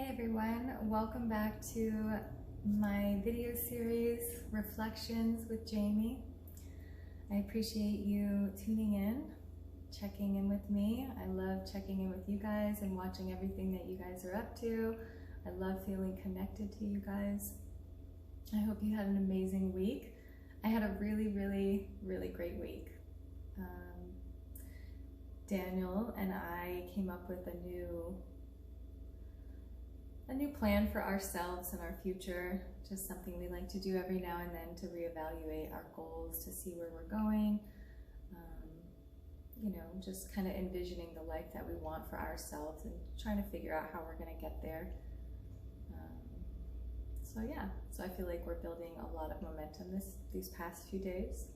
Hey everyone, welcome back to my video series, Reflections with Jamie. I appreciate you tuning in, checking in with me. I love checking in with you guys and watching everything that you guys are up to. I love feeling connected to you guys. I hope you had an amazing week. I had a really great week. Daniel and I came up with a new plan for ourselves and our future, just something we like to do every now and then to reevaluate our goals, to see where we're going, just kind of envisioning the life that we want for ourselves and trying to figure out how we're going to get there. So I feel like we're building a lot of momentum these past few days.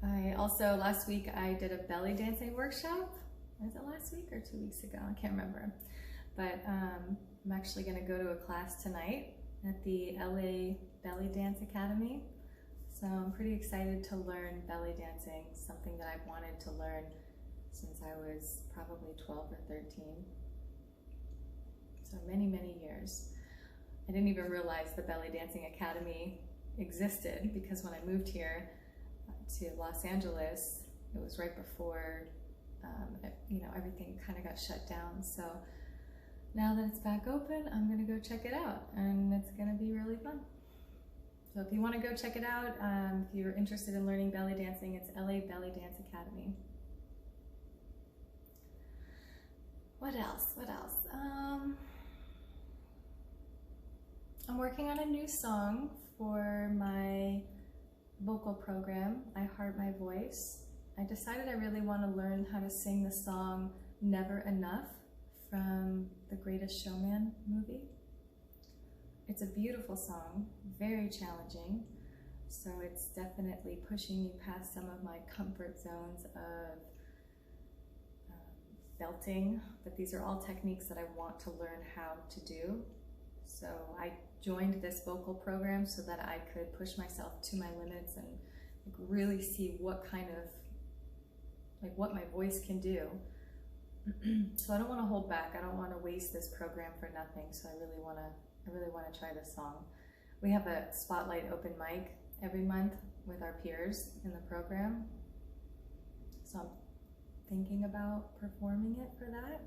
I also, last week I did a belly dancing workshop. Was it last week or 2 weeks ago? I can't remember. But I'm actually going to go to a class tonight at the LA Belly Dance Academy. So I'm pretty excited to learn belly dancing, something that I've wanted to learn since I was probably 12 or 13. So many years. I didn't even realize the Belly Dancing Academy existed because when I moved here to Los Angeles, it was right before everything kind of got shut down. So now that it's back open, I'm gonna go check it out, and it's gonna be really fun. So if you want to go check it out, if you're interested in learning belly dancing, it's LA Belly Dance Academy. What else? I'm working on a new song for my vocal program, I Heart My Voice. I decided I really want to learn how to sing the song Never Enough from The Greatest Showman movie. It's a beautiful song, very challenging, so it's definitely pushing me past some of my comfort zones of belting, but these are all techniques that I want to learn how to do. So I joined this vocal program so that I could push myself to my limits and really see what what my voice can do. So I don't want to hold back. I don't want to waste this program for nothing. So I really want to try this song. We have a spotlight open mic every month with our peers in the program. So I'm thinking about performing it for that.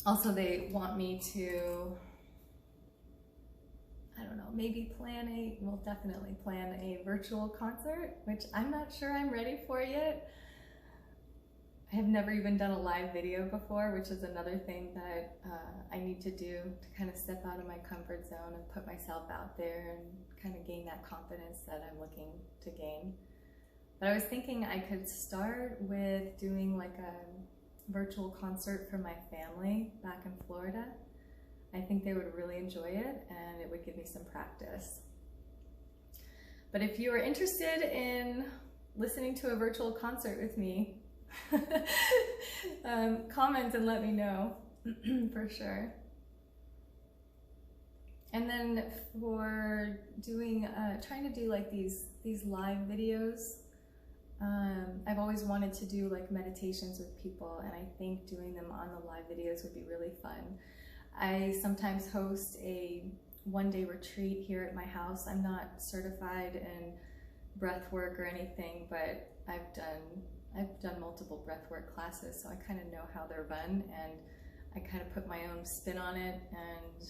Also, they want me to, I don't know, we'll definitely plan a virtual concert, which I'm not sure I'm ready for yet. I have never even done a live video before, which is another thing that I need to do to kind of step out of my comfort zone and put myself out there and kind of gain that confidence that I'm looking to gain. But I was thinking I could start with doing like a virtual concert for my family back in Florida. I think they would really enjoy it, and it would give me some practice. But if you are interested in listening to a virtual concert with me, comment and let me know for sure. And then for doing, trying to do like these live videos, I've always wanted to do like meditations with people, and I think doing them on the live videos would be really fun. I sometimes host a one-day retreat here at my house. I'm not certified in breath work or anything, but I've done multiple breathwork classes, so I kind of know how they're run, and I kind of put my own spin on it. And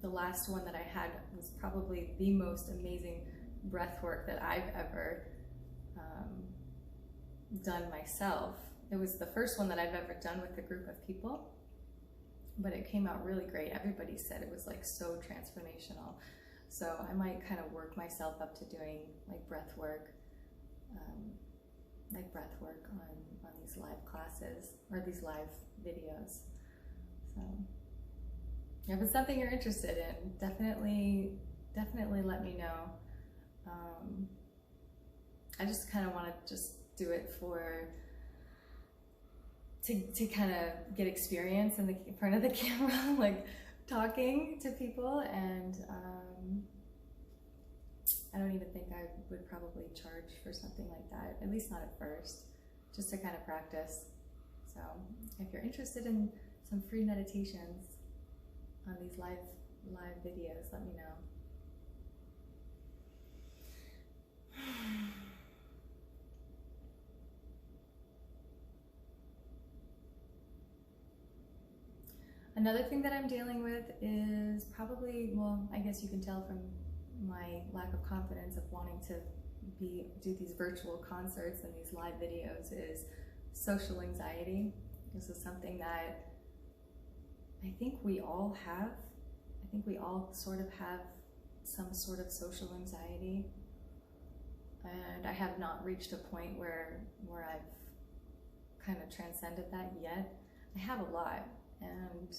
the last one that I had was probably the most amazing breathwork that I've ever done myself. It was the first one that I've ever done with a group of people, but it came out really great. Everybody said it was like so transformational. So I might kind of work myself up to doing like breath work on these live classes or these live videos. So if it's something you're interested in, definitely let me know. I just kind of want to just do it to kind of get experience in front of the camera, like talking to people, and I don't even think I would probably charge for something like that, at least not at first, just to kind of practice. So if you're interested in some free meditations on these live videos, let me know. Another thing that I'm dealing with is probably, well, I guess you can tell from my lack of confidence of wanting to do these virtual concerts and these live videos, is social anxiety. This is something that I think we all have. I think we all sort of have some sort of social anxiety. And I have not reached a point where I've kind of transcended that yet. I have a lot. And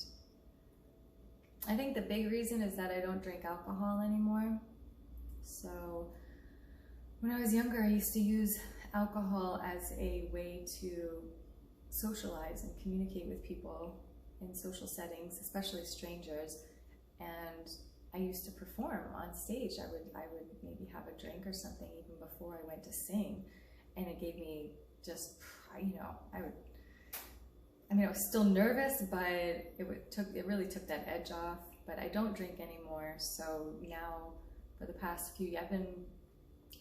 I think the big reason is that I don't drink alcohol anymore. So when I was younger, I used to use alcohol as a way to socialize and communicate with people in social settings, especially strangers. And I used to perform on stage. I would maybe have a drink or something even before I went to sing. And it gave me just, you know, I was still nervous, but it really took that edge off. But I don't drink anymore. So now, for the past few, I've been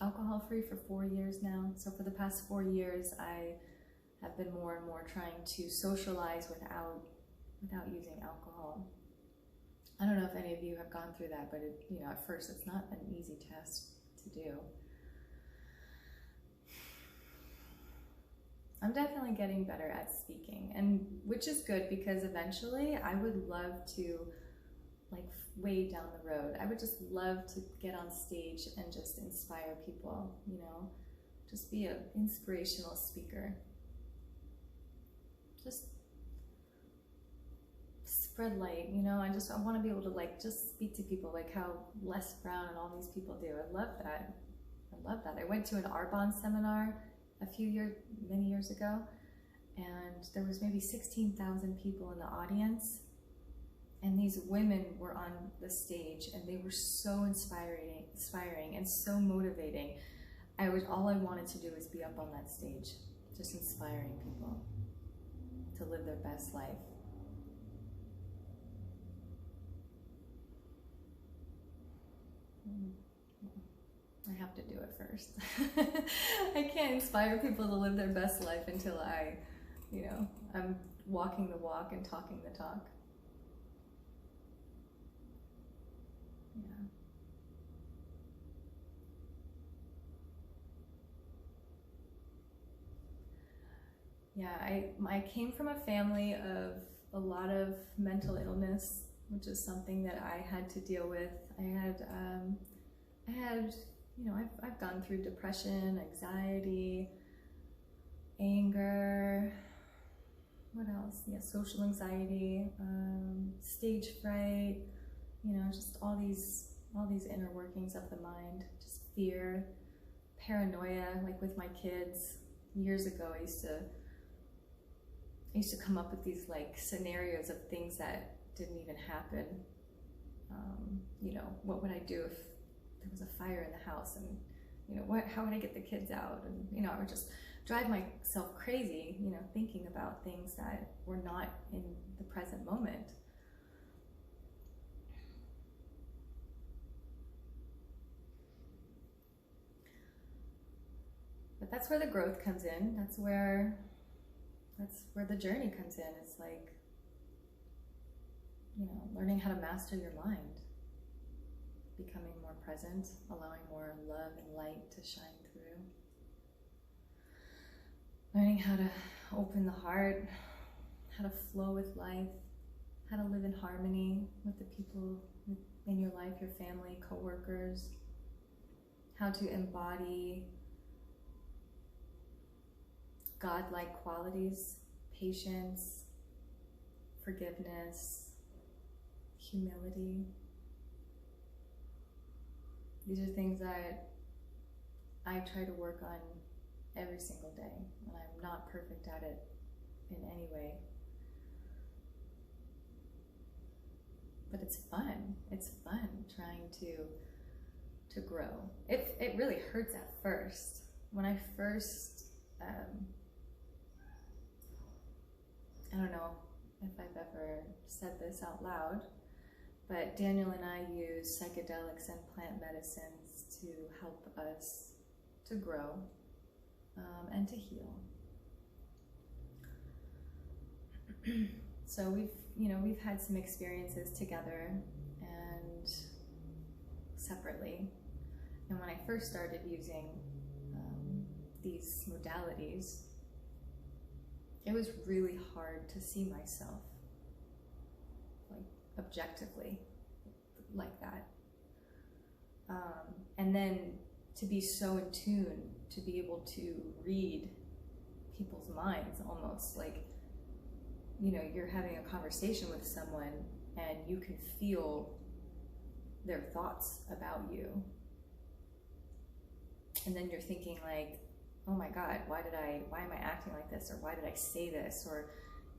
alcohol free for 4 years now. So for the past 4 years, I have been more and more trying to socialize without using alcohol. I don't know if any of you have gone through that, but at first it's not an easy test to do. I'm definitely getting better at speaking, and which is good, because eventually I would love to, like, way down the road, I would just love to get on stage and just inspire people, just be an inspirational speaker. Just spread light, I want to be able to, like, just speak to people like how Les Brown and all these people do. I love that. I went to an Arbonne seminar many years ago, and there was maybe 16,000 people in the audience, and these women were on the stage, and they were so inspiring and so motivating. All I wanted to do was be up on that stage, just inspiring people to live their best life. I have to do it first. I can't inspire people to live their best life until I'm walking the walk and talking the talk. I came from a family of a lot of mental illness, which is something that I had to deal with. I've gone through depression, anxiety, anger, what else? Social anxiety, stage fright, just all these inner workings of the mind, just fear, paranoia. Like with my kids, years ago, I used to come up with these, like, scenarios of things that didn't even happen. What would I do if there was a fire in the house, and how would I get the kids out? And I would just drive myself crazy, thinking about things that were not in the present moment. But that's where the growth comes in. That's where the journey comes in. It's like, learning how to master your mind, becoming more present, allowing more love and light to shine through, learning how to open the heart, how to flow with life, how to live in harmony with the people in your life, your family, coworkers, how to embody God-like qualities, patience, forgiveness, humility. These are things that I try to work on every single day, and I'm not perfect at it in any way. But it's fun. It's fun trying to grow. It really hurts at first. When I first I don't know if I've ever said this out loud, but Daniel and I use psychedelics and plant medicines to help us to grow and to heal. So we've had some experiences together and separately. And when I first started using these modalities, it was really hard to see myself like objectively like that. And then to be so in tune, to be able to read people's minds almost, like, you know, you're having a conversation with someone and you can feel their thoughts about you. And then you're thinking like, oh my God, why am I acting like this? Or why did I say this? Or,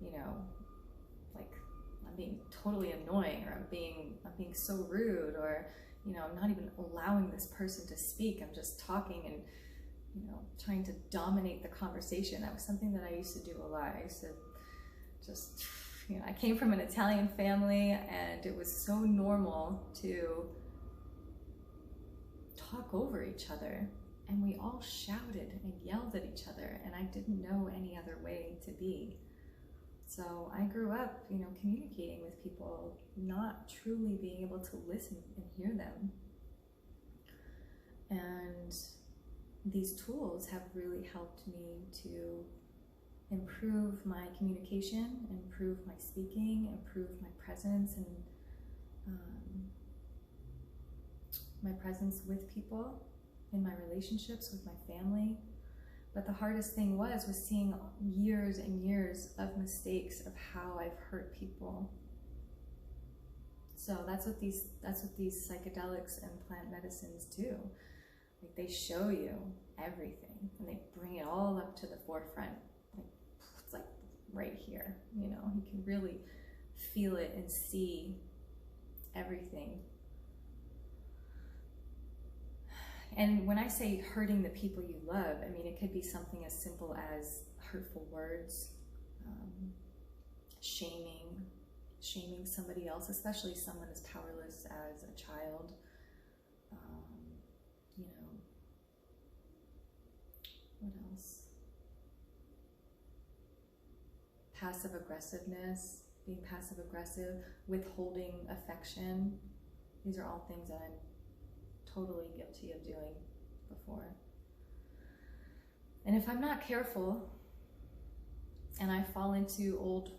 you know, like I'm being totally annoying, or I'm being so rude, or, you know, I'm not even allowing this person to speak. I'm just talking and, you know, trying to dominate the conversation. That was something that I used to do a lot. I used to just, you know, I came from an Italian family and it was so normal to talk over each other. And we all shouted and yelled at each other, and I didn't know any other way to be. So I grew up, you know, communicating with people, not truly being able to listen and hear them. And these tools have really helped me to improve my communication, improve my speaking, improve my presence, and my presence with people, in my relationships with my family. But the hardest thing was seeing years and years of mistakes of how I've hurt people. So that's what these psychedelics and plant medicines do. Like, they show you everything and they bring it all up to the forefront. Like, it's like right here, you know, you can really feel it and see everything. And when I say hurting the people you love, I mean, it could be something as simple as hurtful words, shaming somebody else, especially someone as powerless as a child. You know, what else? Passive aggressiveness, being passive aggressive, withholding affection. These are all things that I'm totally guilty of doing before. And if I'm not careful and I fall into old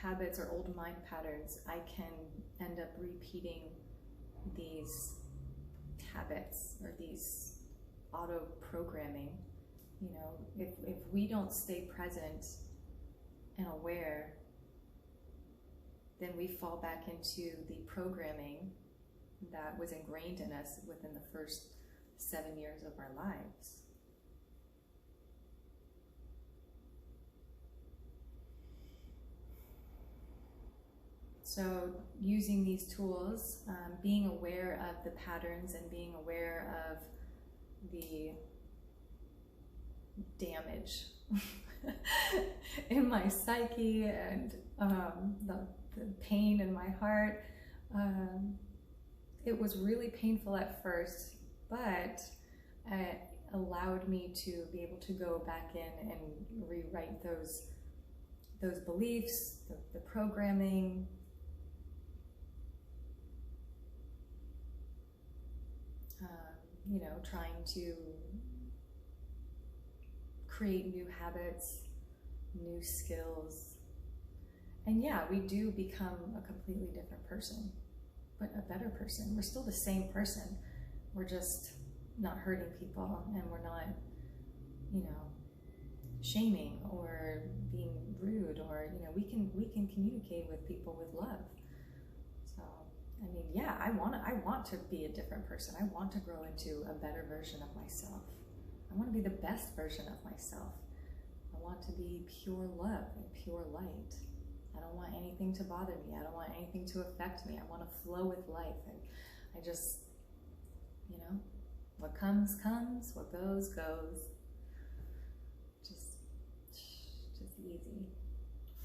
habits or old mind patterns, I can end up repeating these habits or these auto programming. You know, if we don't stay present and aware, then we fall back into the programming that was ingrained in us within the first 7 years of our lives. So using these tools, being aware of the patterns and being aware of the damage in my psyche and the pain in my heart, it was really painful at first, but it allowed me to be able to go back in and rewrite those beliefs, the programming, you know, trying to create new habits, new skills. And yeah, we do become a completely different person, but a better person. We're still the same person. We're just not hurting people, and we're not, you know, shaming or being rude, or, you know, we can communicate with people with love. So, I mean, yeah, I want to be a different person. I want to grow into a better version of myself. I want to be the best version of myself. I want to be pure love and pure light. I don't want anything to bother me. I don't want anything to affect me. I want to flow with life. And I just, you know, what comes, comes. What goes, goes. Just easy.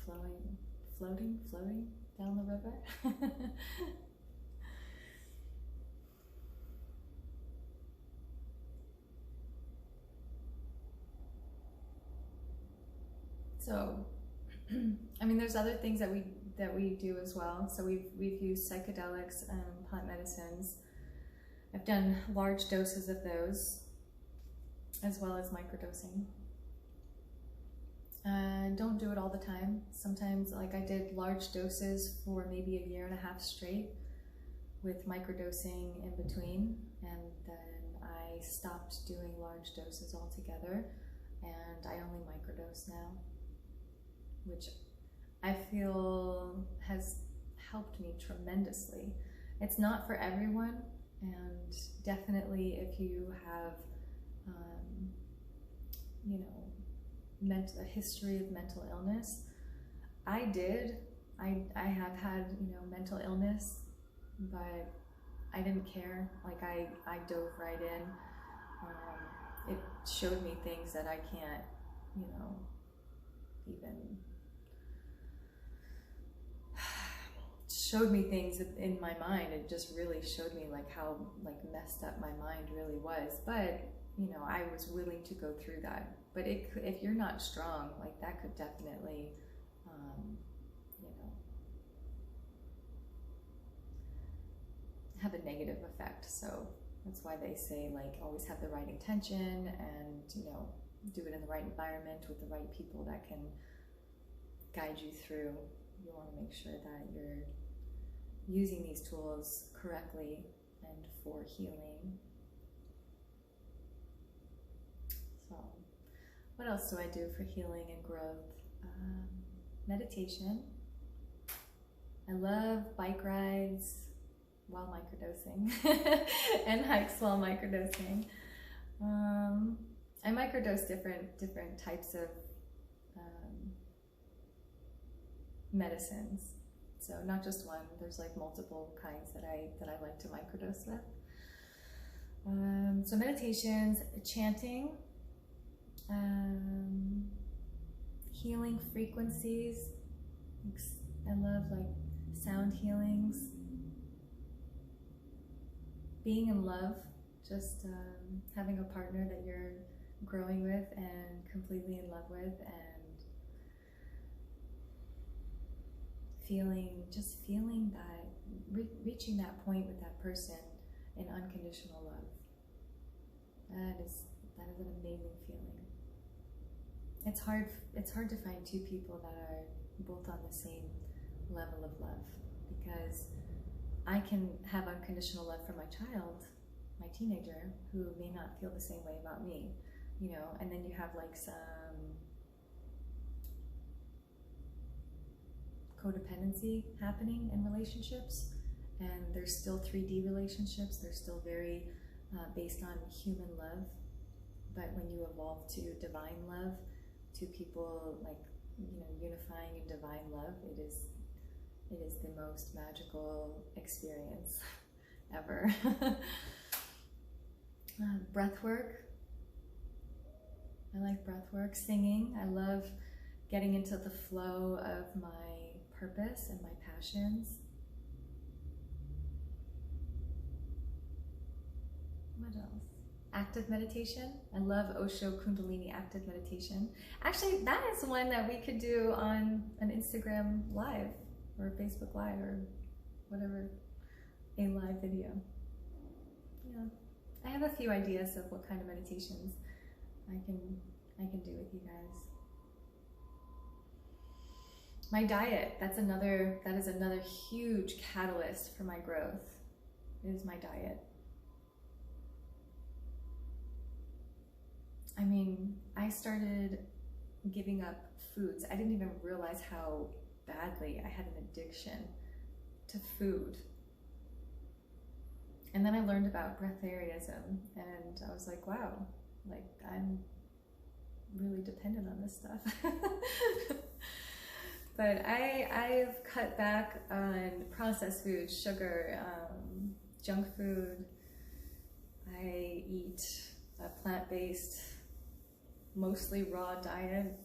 floating down the river. So, I mean, there's other things that we do as well. So we've used psychedelics and plant medicines. I've done large doses of those, as well as microdosing. Don't do it all the time. Sometimes, like I did large doses for maybe a year and a half straight with microdosing in between, and then I stopped doing large doses altogether, and I only microdose now, which I feel has helped me tremendously. It's not for everyone, and definitely if you have you know, a history of mental illness. I have had, you know, mental illness, but I didn't care. Like I dove right in. It showed me things that I can't, you know, even showed me things in my mind. It just really showed me like how like messed up my mind really was. But you know, I was willing to go through that. But if you're not strong, like that could definitely, you know, have a negative effect. So that's why they say like always have the right intention, and you know, do it in the right environment with the right people that can guide you through. You want to make sure that you're using these tools correctly and for healing. So, what else do I do for healing and growth? Meditation. I love bike rides while microdosing and hikes while microdosing. I microdose different types of medicines. So not just one, there's like multiple kinds that I like to microdose with. So meditations, chanting, healing frequencies. I love like sound healings. Being in love, just having a partner that you're growing with and completely in love with, and feeling that, reaching that point with that person in unconditional love. That is an amazing feeling. It's hard to find two people that are both on the same level of love, because I can have unconditional love for my child, my teenager, who may not feel the same way about me, you know, and then you have like some codependency happening in relationships, and there's still 3D relationships. They're still very based on human love, but when you evolve to divine love, two people like, you know, unifying in divine love, it is the most magical experience ever. Breath work. I like breath work. Singing. I love getting into the flow of my purpose and my passions. What else? Active meditation. I love Osho Kundalini active meditation. Actually, that is one that we could do on an Instagram live or Facebook live or whatever, a live video. Yeah, I have a few ideas of what kind of meditations I can do with you guys. My diet, that is another huge catalyst for my growth, is my diet. I mean, I started giving up foods. I didn't even realize how badly I had an addiction to food. And then I learned about breatharianism, and I was like, wow, like I'm really dependent on this stuff. But I've cut back on processed food, sugar, junk food. I eat a plant-based, mostly raw diet.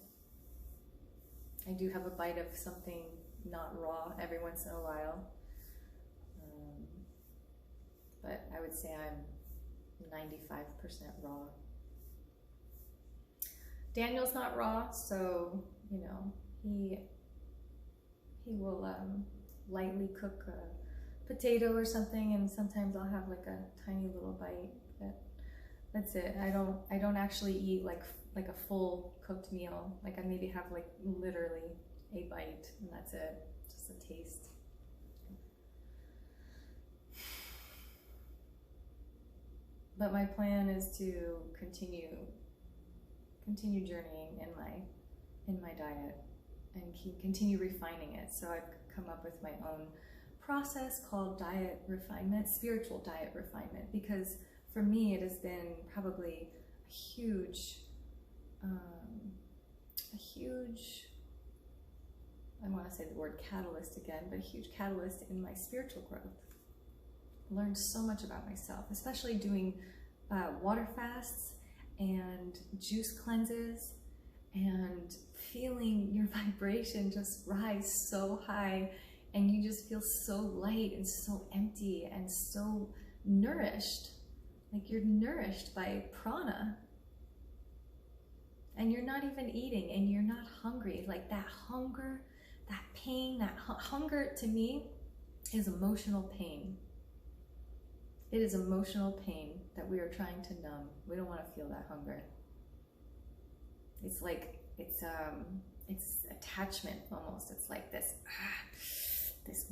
I do have a bite of something not raw every once in a while. But I would say I'm 95% raw. Daniel's not raw, so, you know, he will lightly cook a potato or something, and sometimes I'll have like a tiny little bite, but that's it. I don't actually eat like a full cooked meal. Like I maybe have like literally a bite, and that's it, just a taste. But my plan is to continue journeying in my diet and continue refining it. So I've come up with my own process called diet refinement, spiritual diet refinement, because for me it has been probably a huge, I want to say the word catalyst again, but a huge catalyst in my spiritual growth. Learned so much about myself, especially doing water fasts and juice cleanses and feeling your vibration just rise so high, and you just feel so light and so empty and so nourished. Like you're nourished by prana, and you're not even eating, and you're not hungry. Like that hunger, that pain, that hunger to me is emotional pain. It is emotional pain that we are trying to numb. We don't want to feel that hunger. It's like, it's attachment almost. It's like this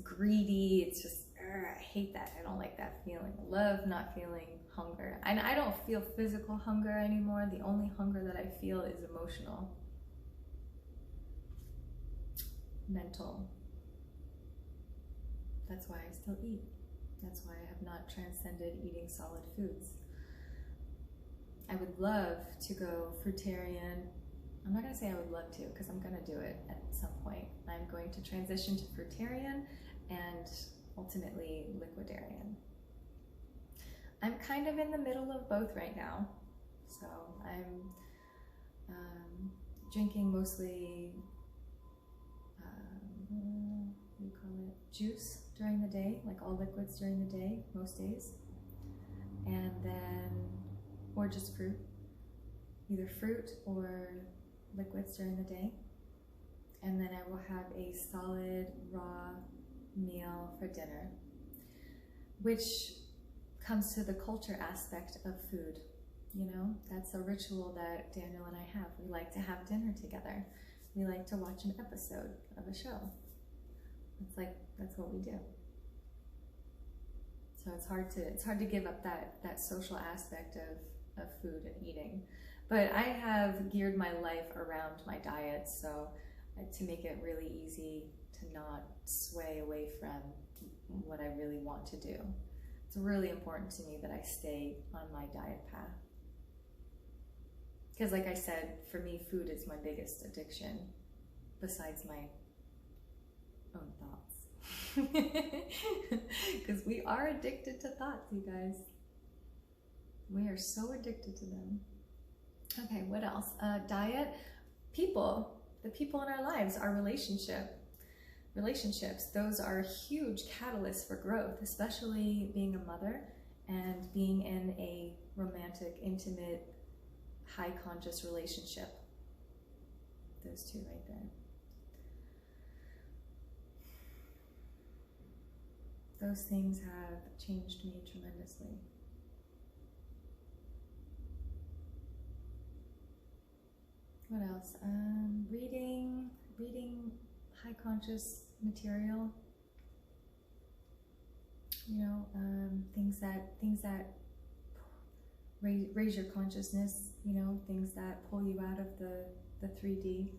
greedy, it's just, I hate that. I don't like that feeling. I love not feeling hunger. And I don't feel physical hunger anymore. The only hunger that I feel is emotional, mental. That's why I still eat. That's why I have not transcended eating solid foods. I would love to go fruitarian. I'm not going to say I would love to, because I'm going to do it at some point. I'm going to transition to fruitarian and ultimately liquidarian. I'm kind of in the middle of both right now. So I'm drinking mostly, what do you call it, juice during the day, like all liquids during the day, most days. And then, or just fruit, either fruit or liquids during the day. And then I will have a solid raw meal for dinner, which comes to the culture aspect of food. You know, that's a ritual that Daniel and I have. We like to have dinner together. We like to watch an episode of a show. It's like, that's what we do. So it's hard to give up that social aspect of food and eating. But I have geared my life around my diet, so to make it really easy to not sway away from what I really want to do. It's really important to me that I stay on my diet path. Because like I said, for me, food is my biggest addiction, besides my own thoughts. Because we are addicted to thoughts, you guys. We are so addicted to them. Okay, what else? Diet, people, the people in our lives, our relationships, those are huge catalysts for growth, especially being a mother and being in a romantic, intimate, high conscious relationship. Those two right there. Those things have changed me tremendously. What else? Reading high conscious material. You know, things that raise your consciousness. You know, things that pull you out of the 3D.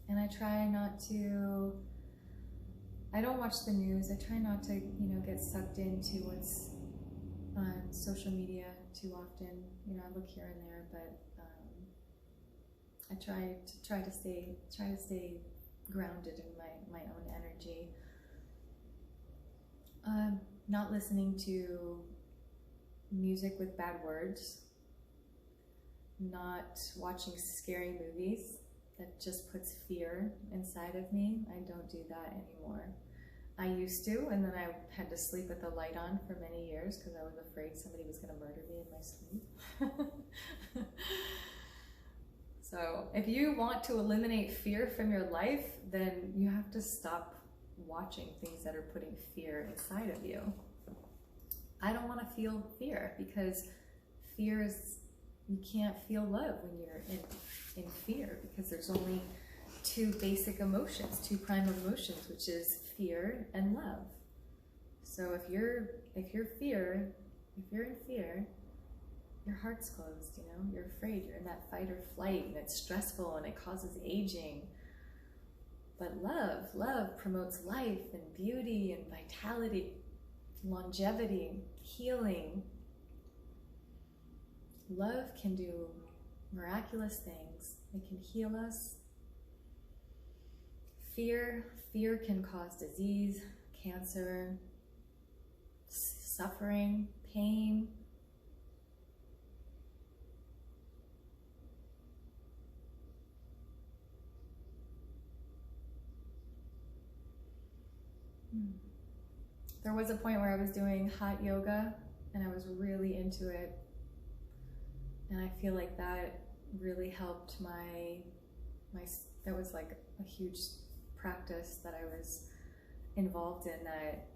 And I try not to. I don't watch the news. I try not to, you know, get sucked into what's on social media too often. You know, I look here and there, but I try to stay grounded in my own energy. Not listening to music with bad words. Not watching scary movies. that just puts fear inside of me. I don't do that anymore. I used to, and then I had to sleep with the light on for many years because I was afraid somebody was going to murder me in my sleep. So if you want to eliminate fear from your life, then you have to stop watching things that are putting fear inside of you. I don't want to feel fear because fear is, you can't feel love when you're in fear, because there's only two basic emotions, two prime emotions, which is fear and love. So if you're in fear, your heart's closed, you know, you're afraid, you're in that fight or flight, and it's stressful and it causes aging. But love promotes life and beauty and vitality, longevity, healing. Love can do miraculous things. It can heal us. Fear can cause disease, cancer, suffering, pain. There was a point where I was doing hot yoga and I was really into it. And I feel like that really helped that was like a huge practice that I was involved in that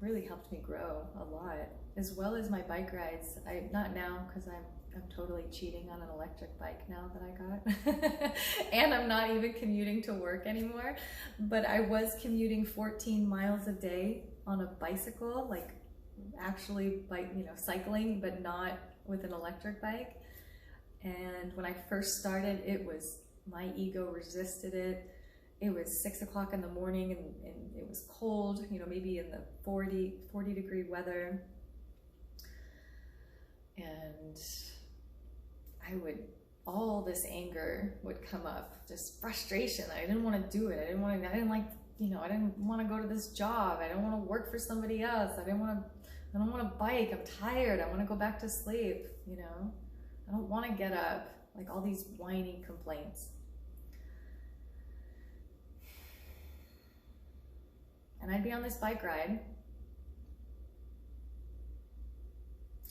really helped me grow a lot, as well as my bike rides. Not now, because I'm totally cheating on an electric bike now that I got. And I'm not even commuting to work anymore, but I was commuting 14 miles a day on a bicycle, like actually cycling, but not with an electric bike. And when I first started, my ego resisted it. It was 6 o'clock in the morning and it was cold, maybe in the 40 degree weather. And all this anger would come up, just frustration. I didn't want to do it. I didn't want to go to this job. I don't want to work for somebody else. I don't want to bike. I'm tired. I want to go back to sleep. I don't want to get up. Like all these whiny complaints. And I'd be on this bike ride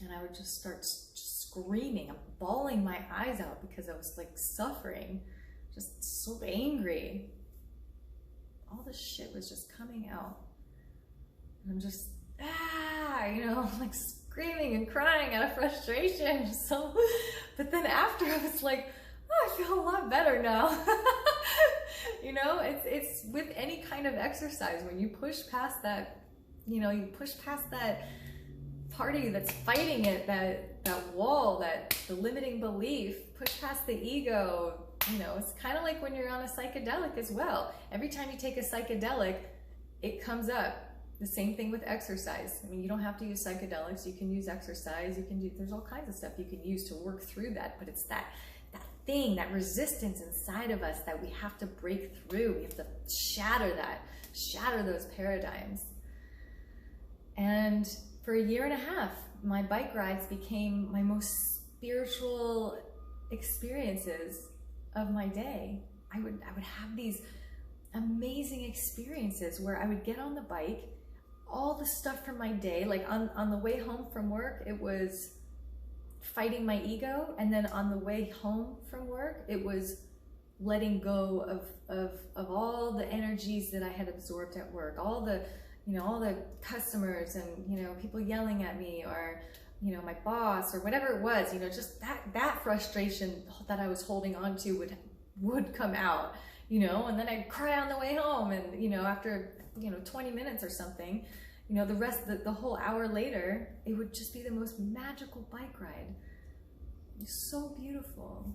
and I would just start screaming. I'm bawling my eyes out because I was like suffering, just so angry. All this shit was just coming out. And I'm just, like screaming and crying out of frustration. So, but then after I was like, oh, I feel a lot better now. It's with any kind of exercise, when you push past that, you push past that party that's fighting it, that wall, the limiting belief, push past the ego. It's kind of like when you're on a psychedelic as well. Every time you take a psychedelic, it comes up. The same thing with exercise. I mean, you don't have to use psychedelics. You can use exercise. There's all kinds of stuff you can use to work through that, but it's that thing, that resistance inside of us that we have to break through. We have to shatter those paradigms. And for a year and a half, my bike rides became my most spiritual experiences of my day. I would have these amazing experiences where I would get on the bike, all the stuff from my day, like on the way home from work, it was fighting my ego, and then on the way home from work, it was letting go of all the energies that I had absorbed at work, all the customers and people yelling at me, or my boss, or whatever it was, just that frustration that I was holding on to would come out, and then I'd cry on the way home, and after 20 minutes or something, the whole hour later, it would just be the most magical bike ride. It's so beautiful.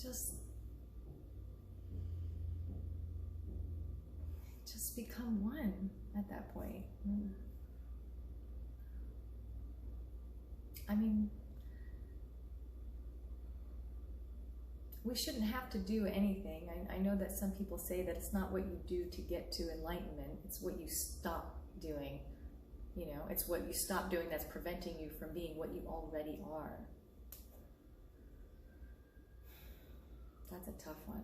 Just become one at that point. I mean, we shouldn't have to do anything. I know that some people say that it's not what you do to get to enlightenment, it's what you stop doing. It's what you stop doing that's preventing you from being what you already are. That's a tough one.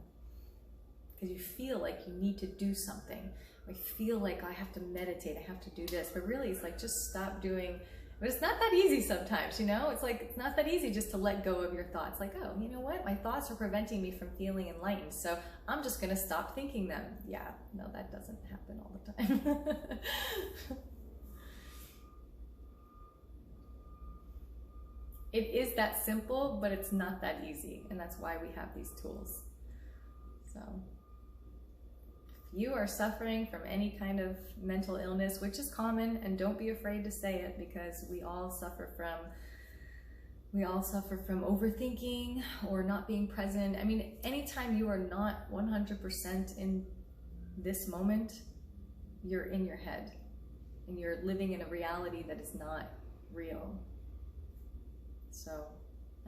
Because you feel like you need to do something. I feel like I have to meditate, I have to do this. But really, it's like, just stop doing. But it's not that easy sometimes, you know? It's like, it's not that easy just to let go of your thoughts. Like, oh, you know what? My thoughts are preventing me from feeling enlightened, so I'm just gonna stop thinking them. Yeah, no, that doesn't happen all the time. It is that simple, but it's not that easy, and that's why we have these tools. So, if you are suffering from any kind of mental illness, which is common, and don't be afraid to say it, because we all suffer from overthinking or not being present. I mean, anytime you are not 100% in this moment, you're in your head, and you're living in a reality that is not real. So,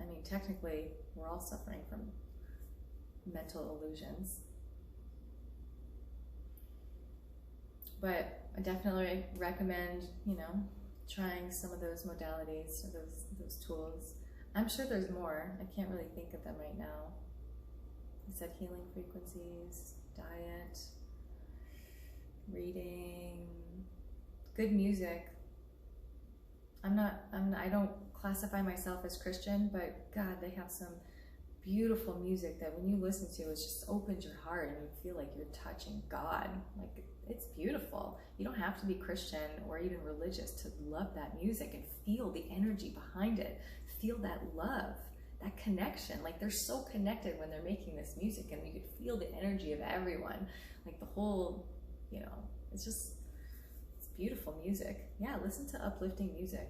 I mean, technically, we're all suffering from mental illusions. But I definitely recommend, you know, trying some of those modalities or those tools. I'm sure there's more. I can't really think of them right now. I said healing frequencies, diet, reading, good music. I don't classify myself as Christian, but God, they have some beautiful music that when you listen to, it just opens your heart and you feel like you're touching God. Like, it's beautiful. You don't have to be Christian or even religious to love that music and feel the energy behind it. Feel that love, that connection. Like, they're so connected when they're making this music, and you could feel the energy of everyone. Like, the whole, you know, it's beautiful music. Yeah, listen to uplifting music.